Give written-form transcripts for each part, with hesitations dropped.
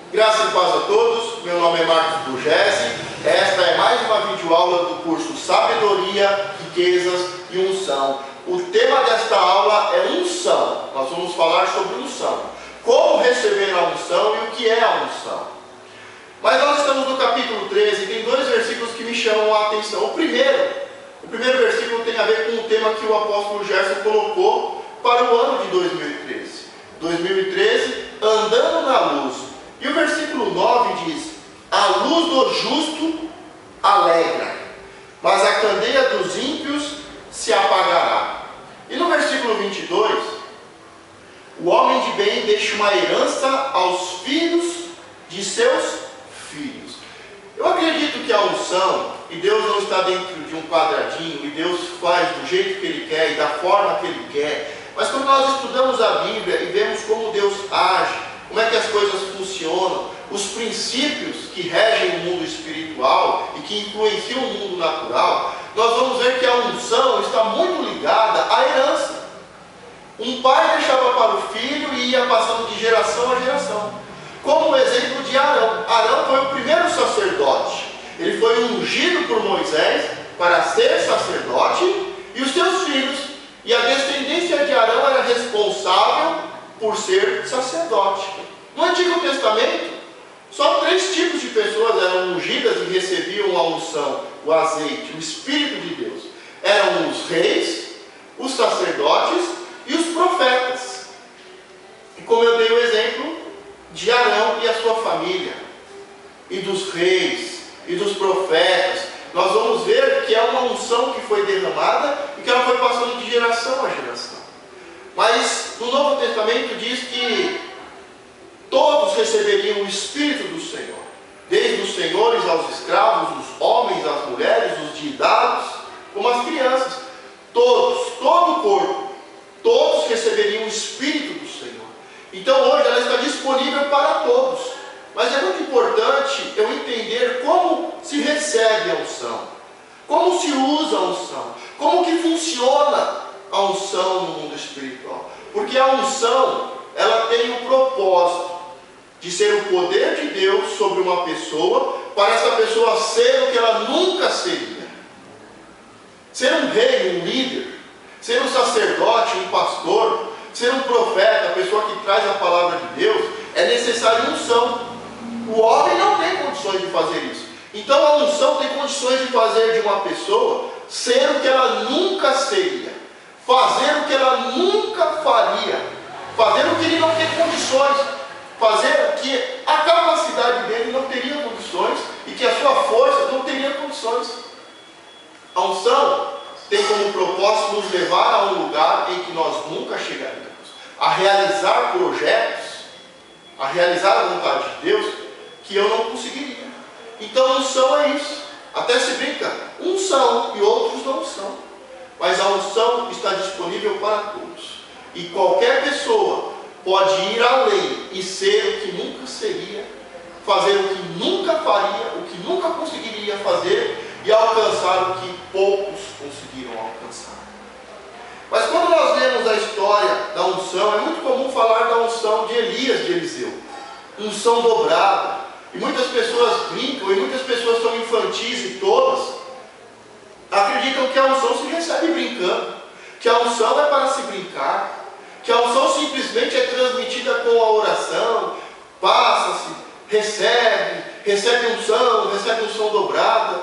Graça e paz a todos, meu nome é Marcos Burgesi. Esta é mais uma videoaula do curso Sabedoria, Riquezas e Unção. O tema desta aula é unção. Nós vamos falar sobre unção. Como receber a unção e o que é a unção. Mas nós estamos no capítulo 13 e tem dois versículos que me chamam a atenção. O primeiro versículo tem a ver com o tema que o apóstolo Gerson colocou para o ano de 2013. 2013, andando na luz. E o versículo 9 diz: a luz do justo alegra, mas a candeia dos ímpios se apagará. E no versículo 22, o homem de bem deixa uma herança aos filhos de seus filhos. Eu acredito que a unção, e Deus não está dentro de um quadradinho, e Deus faz do jeito que Ele quer e da forma que Ele quer, mas quando nós estudamos a Bíblia e vemos como Deus age, como é que as coisas funcionam, os princípios que regem o mundo espiritual e que influenciam o mundo natural, nós vamos ver que a unção está muito ligada à herança. Um pai deixava para o filho e ia passando de geração a geração. Como o exemplo de Arão. Arão foi o primeiro sacerdote. Ele foi ungido por Moisés para ser sacerdote, e os seus filhos e a descendência de Arão era responsável por ser sacerdote. No Antigo Testamento, só 3 tipos de pessoas eram ungidas e recebiam a unção, o azeite, o Espírito de Deus. Eram os reis, os sacerdotes e os profetas. E como eu dei o exemplo de Arão e a sua família, e dos reis, e dos profetas, nós vamos ver que é uma unção que foi derramada e que ela foi passando de geração a geração. Mas no Novo Testamento diz que todos receberiam o Espírito do Senhor, desde os senhores aos escravos, os homens, as mulheres, os de idades, como as crianças. Todos, todo o corpo, todos receberiam o Espírito do Senhor. Então hoje ela está disponível para todos. Mas é muito importante eu entender como se recebe a unção, como se usa a unção, como que funciona a unção no mundo espiritual. Porque a unção, ela tem o propósito de ser o poder de Deus sobre uma pessoa, para essa pessoa ser o que ela nunca seria. Ser um rei, um líder, ser um sacerdote, um pastor, ser um profeta, a pessoa que traz a palavra de Deus, é necessário unção. O homem não tem condições de fazer isso. Então a unção tem condições de fazer de uma pessoa ser o que ela nunca seria, fazer o que ela nunca faria, fazer o que ele não tem condições, fazer o que a capacidade dele não teria condições e que a sua força não teria condições. A unção tem como propósito nos levar a um lugar em que nós nunca chegaríamos, a realizar projetos, a realizar a vontade de Deus que eu não conseguiria. Então unção é isso. Até se brinca, uns são e outros não são. Mas a unção está disponível para todos. E qualquer pessoa pode ir além e ser o que nunca seria, fazer o que nunca faria, o que nunca conseguiria fazer e alcançar o que poucos conseguiram alcançar. Mas quando nós vemos a história da unção, é muito comum falar da unção de Elias, de Eliseu. Unção dobrada. E muitas pessoas brincam, e muitas pessoas são infantis e tolas, acreditam que a unção se recebe brincando, que a unção é para se brincar, que a unção simplesmente é transmitida com a oração, passa-se, recebe unção dobrada.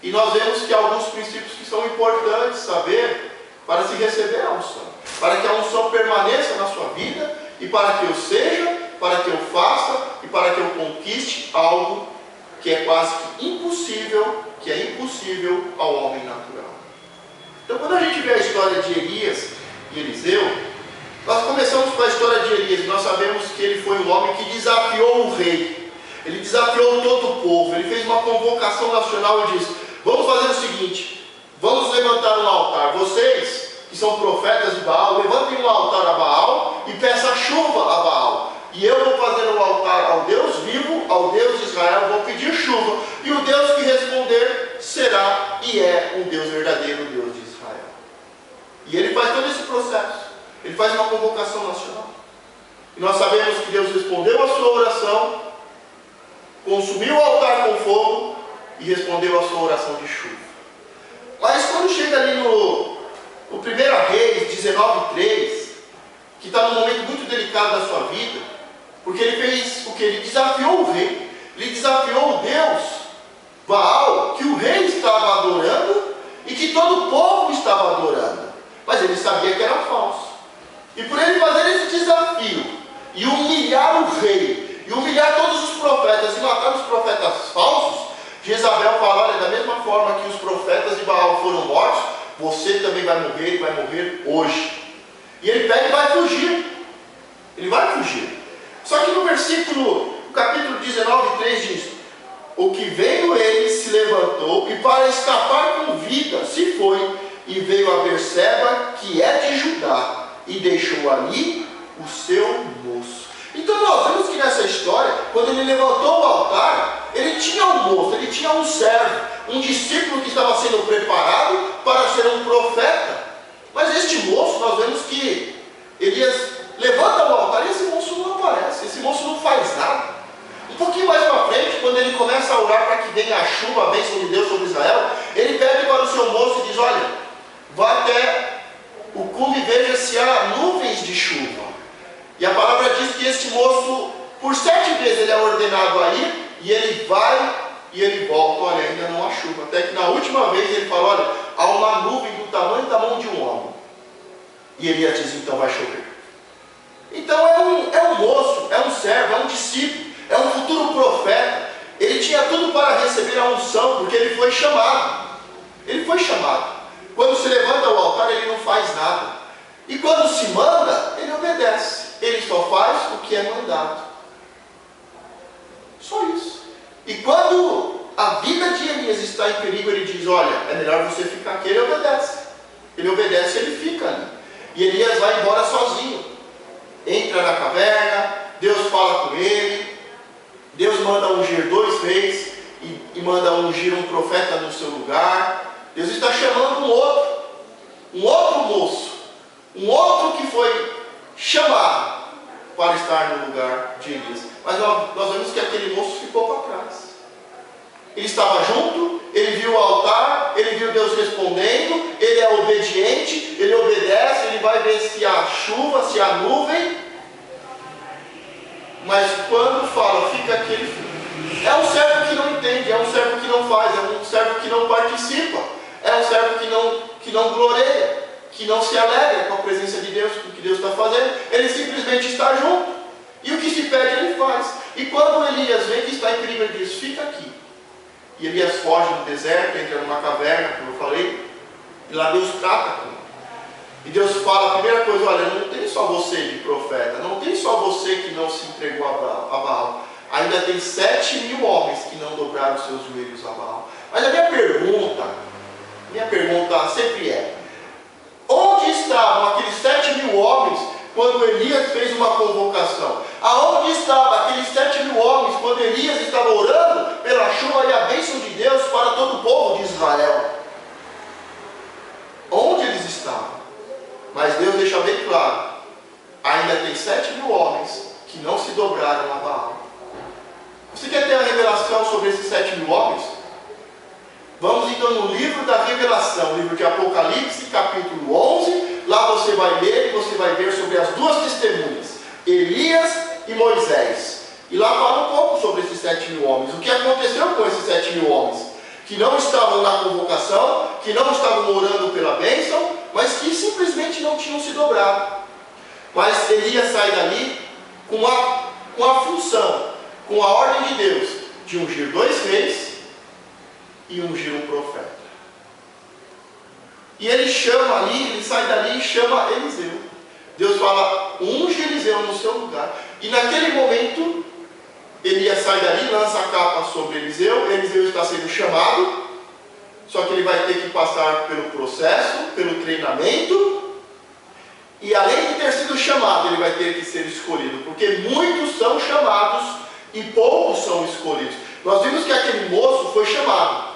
E nós vemos que há alguns princípios que são importantes saber para se receber a unção, para que a unção permaneça na sua vida e para que eu seja, para que eu faça e para que eu conquiste algo que é quase que impossível, que é impossível ao homem natural. Então quando a gente vê a história de Elias e Eliseu, nós começamos com a história de Elias e nós sabemos que ele foi um homem que desafiou o rei, ele desafiou todo o povo, ele fez uma convocação nacional e disse: vamos fazer o seguinte, vamos levantar um altar, vocês que são profetas de Baal, levantem um altar a Baal e peçam chuva a Baal. E eu vou fazer um altar ao Deus vivo, ao Deus de Israel, vou pedir chuva. E o Deus que responder será e é um Deus verdadeiro, o Deus de Israel. E ele faz todo esse processo. Ele faz uma convocação nacional. E nós sabemos que Deus respondeu a sua oração consumiu o altar com fogo e respondeu a sua oração de chuva. Mas quando chega ali no 1 Reis 19:3, que está num momento muito delicado da sua vida, porque ele fez o que? Ele desafiou o rei, ele desafiou o Deus Baal, que o rei estava adorando e que todo o povo estava adorando, mas ele sabia que era falso. E por ele fazer esse desafio e humilhar o rei, e humilhar todos os profetas e matar os profetas falsos, Jezabel fala: olha, da mesma forma que os profetas de Baal foram mortos, você também vai morrer e vai morrer hoje. E ele pega e vai fugir. Ele vai fugir. Só que no capítulo 19:3 diz: o que vendo ele se levantou e para escapar com vida se foi e veio a Berseba, que é de Judá, e deixou ali o seu moço. Então nós vemos que nessa história, quando ele levantou o altar, ele tinha um moço, ele tinha um servo, um discípulo que estava sendo preparado para ser um profeta. Mas este moço, nós vemos que Elias levanta o altar e esse moço não aparece, esse moço não faz nada. Um pouquinho mais para frente, quando ele começa a orar para que venha a chuva, a bênção de Deus sobre Israel, ele pede para o seu moço e diz: olha, vá até o cume e veja se há nuvens de chuva. E a palavra diz que este moço, por 7 vezes ele é ordenado a ir, e ele vai e ele volta, olha, ainda não há chuva. Até que na última vez ele fala: olha, há uma nuvem do tamanho da mão de um homem. E Elias diz: então vai chover. Então é um moço, é um servo, é um discípulo, é um futuro profeta. Ele tinha tudo para receber a unção, porque ele foi chamado. Ele foi chamado. Quando se levanta o altar, ele não faz nada. E quando se manda, ele obedece. Ele só faz o que é mandado. Só isso. E quando a vida de Elias está em perigo, ele diz: olha, é melhor você ficar aqui. Ele obedece. Ele obedece, ele fica ali. E Elias vai embora sozinho. Entra na caverna, Deus fala com ele. Deus manda ungir 2 reis e manda ungir um profeta no seu lugar. Deus está chamando um outro moço, um outro que foi chamado para estar no lugar de Elias. Mas nós vemos que aquele moço ficou para trás. Ele estava junto, ele viu o altar, ele viu Deus respondendo, ele é obediente, ele obedece, ele vai ver se há chuva, se há nuvem. Mas quando fala, fica aqui, ele fica. É um servo que não entende, é um servo que não faz, é um servo que não participa, é um servo que não gloreia, que não se alegra com a presença de Deus, com o que Deus está fazendo. Ele simplesmente está junto. E o que se pede, ele faz. E quando Elias vê que está em perigo, ele diz: fica aqui. E Elias foge no deserto, entra numa caverna, como eu falei, e lá Deus trata com ele. E Deus fala, a primeira coisa: olha, não tem só você de profeta, não tem só você que não se entregou a Baal, ainda tem 7.000 homens que não dobraram seus joelhos a Baal. Mas a minha pergunta sempre é: onde estavam aqueles 7.000 homens quando Elias fez uma convocação? Aonde estavam aqueles 7.000 homens quando Elias estava orando pela chuva e a bênção de Deus para todo o povo de Israel? Onde eles estavam? Mas Deus deixa bem claro: ainda tem 7.000 homens que não se dobraram a Baal. Você quer ter a revelação sobre esses 7.000 homens? Vamos então no livro da Revelação, livro de Apocalipse, capítulo 11. Lá você vai ler e você vai ver sobre as 2 testemunhas, Elias e Moisés. E lá fala um pouco sobre esses 7.000 homens. O que aconteceu com esses 7.000 homens? Que não estavam na convocação, que não estavam orando pela bênção, mas que simplesmente não tinham se dobrado. Mas Elias sai dali com a função, com a ordem de Deus, de ungir 2 reis e ungir um profeta. E ele chama ali, ele sai dali e chama Eliseu. Deus fala: unge Eliseu no seu lugar. E naquele momento, Elias sai dali, lança a capa sobre Eliseu. Eliseu está sendo chamado, só que ele vai ter que passar pelo processo, pelo treinamento. E além de ter sido chamado, ele vai ter que ser escolhido, porque muitos são chamados e poucos são escolhidos. Nós vimos que aquele moço foi chamado,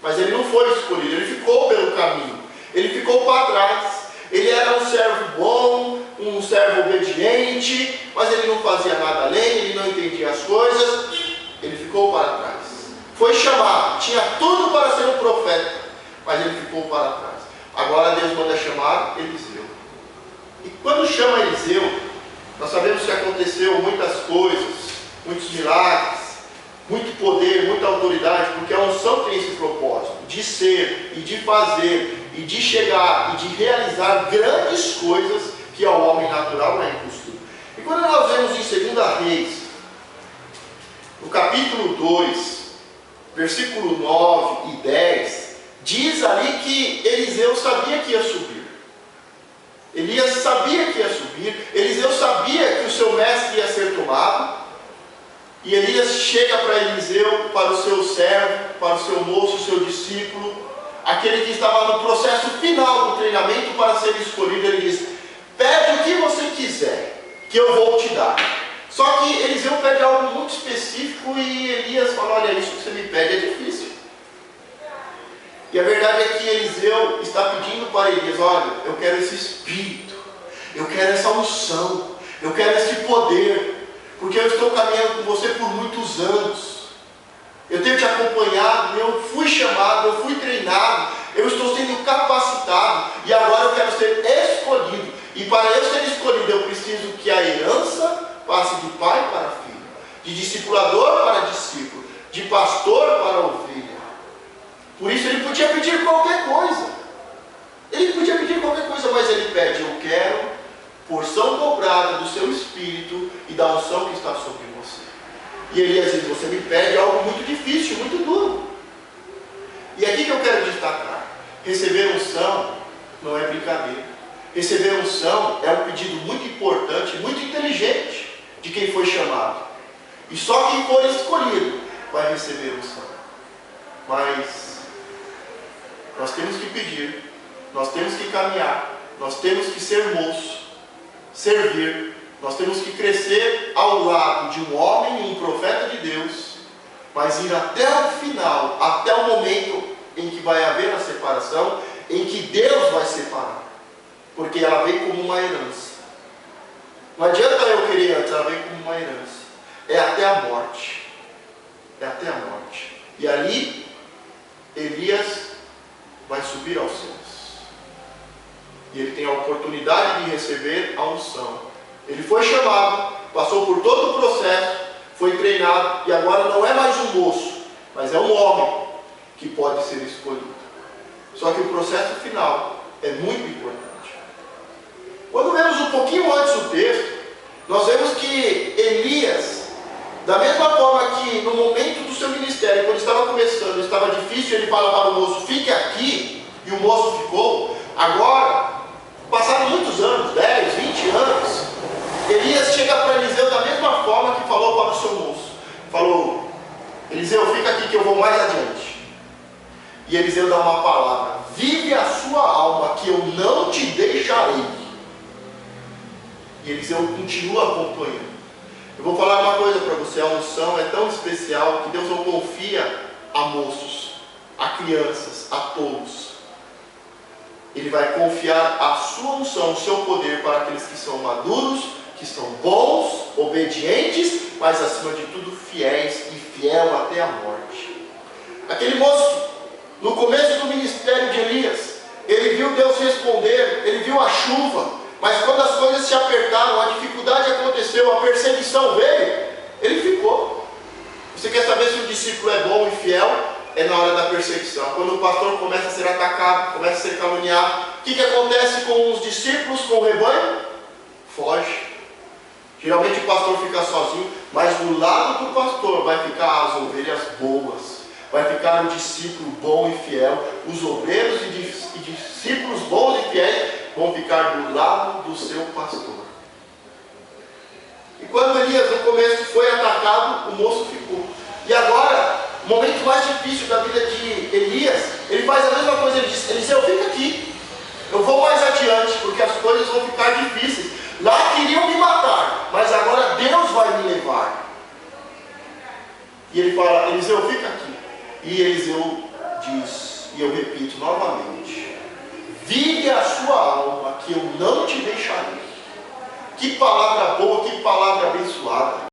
mas ele não foi escolhido, ele ficou pelo caminho, ele ficou para trás. Ele era um servo bom, um servo obediente, mas ele não fazia nada além, ele não entendia as coisas, ele ficou ficou para trás. Foi chamado, tinha tudo para ser um profeta, mas ele ficou para trás. Agora Deus manda chamar Eliseu. E quando chama Eliseu, nós sabemos que aconteceu muitas coisas, muitos milagres, muito poder, muita autoridade, porque a unção tem esse propósito de ser e de fazer e de chegar e de realizar grandes coisas que ao homem natural é impossível. E quando nós vemos em 2 Reis, no capítulo 2, versículo 9 e 10, diz ali que Eliseu sabia que ia subir. Elias sabia que ia subir, Eliseu sabia que o seu mestre ia ser tomado, e Elias chega para Eliseu, para o seu servo, para o seu moço, o seu discípulo, aquele que estava no processo final do treinamento para ser escolhido. Ele diz: pede o que você quiser, que eu vou te dar. Só que Eliseu pede algo muito específico e Elias fala: olha, isso que você me pede é difícil. E a verdade é que Eliseu está pedindo para Elias: olha, eu quero esse espírito, eu quero essa unção, eu quero esse poder, porque eu estou caminhando com você por muitos anos. Eu tenho te acompanhado, eu fui chamado, eu fui treinado, eu estou sendo capacitado e agora eu quero ser escolhido. E para eu ser escolhido eu preciso que a herança passe de pai para filho, de discipulador para discípulo, de pastor para ovelha. Por isso ele podia pedir qualquer coisa. Ele podia pedir qualquer coisa, mas ele pede: eu quero porção dobrada do seu espírito e da unção que está sobre você. E Elias diz: você me pede algo muito difícil, muito duro. E aqui que eu quero destacar: receber unção não é brincadeira. Receber unção é um pedido muito importante, muito inteligente de quem foi chamado. E só quem for escolhido vai receber unção. Mas nós temos que pedir, nós temos que caminhar, nós temos que ser moço, servir, nós temos que crescer ao lado de um homem, um profeta de Deus, mas ir até o final, até o momento em que vai haver a separação, em que Deus vai separar, porque ela vem como uma herança. Não adianta eu querer antes, ela vem como uma herança. É até a morte. É até a morte. E ali, Elias vai subir aos céus. E ele tem a oportunidade de receber a unção. Ele foi chamado, passou por todo o processo, foi treinado, e agora não é mais um moço, mas é um homem que pode ser escolhido. Só que o processo final é muito importante. Quando vemos um pouquinho antes o texto, nós vemos que Elias, da mesma forma que no momento do seu ministério, quando estava começando, estava difícil, ele fala para o moço: fique aqui, e o moço ficou. Agora, passaram muitos anos, 10, 20 anos, Elias chega para Eliseu da mesma forma que falou para o seu moço. Falou: Eliseu, fica aqui que eu vou mais adiante. E Eliseu dá uma palavra: vive a sua alma, que eu não te deixarei. E Eliseu continua acompanhando. Eu vou falar uma coisa para você: a unção é tão especial que Deus não confia a moços, a crianças, a todos. Ele vai confiar a sua unção, o seu poder para aqueles que são maduros, que são bons, obedientes, mas acima de tudo fiéis e fiel até a morte. Aquele moço, no começo do ministério de Elias, ele viu Deus responder, ele viu a chuva, mas quando as coisas se apertaram, a dificuldade aconteceu, a perseguição veio, ele ficou. Você quer saber se o discípulo é bom e fiel? É na hora da perseguição. Quando o pastor começa a ser atacado, começa a ser caluniado, o que acontece com os discípulos, com o rebanho? Foge. Geralmente o pastor fica sozinho, mas do lado do pastor vai ficar as ovelhas boas, vai ficar o discípulo bom e fiel, os obreiros e discípulos bons e fiéis vão ficar do lado do seu pastor. E quando Elias no começo foi atacado, o moço ficou. E agora, o momento mais difícil da vida de Elias, ele faz a mesma coisa. Ele diz: Eliseu, fica aqui, eu vou mais adiante, porque as coisas vão ficar difíceis. Lá queriam me matar, mas agora Deus vai me levar. E ele fala: Eliseu, fica aqui. E Eliseu diz, e eu repito novamente: vive a sua alma, que eu não te deixarei. Que palavra boa, que palavra abençoada.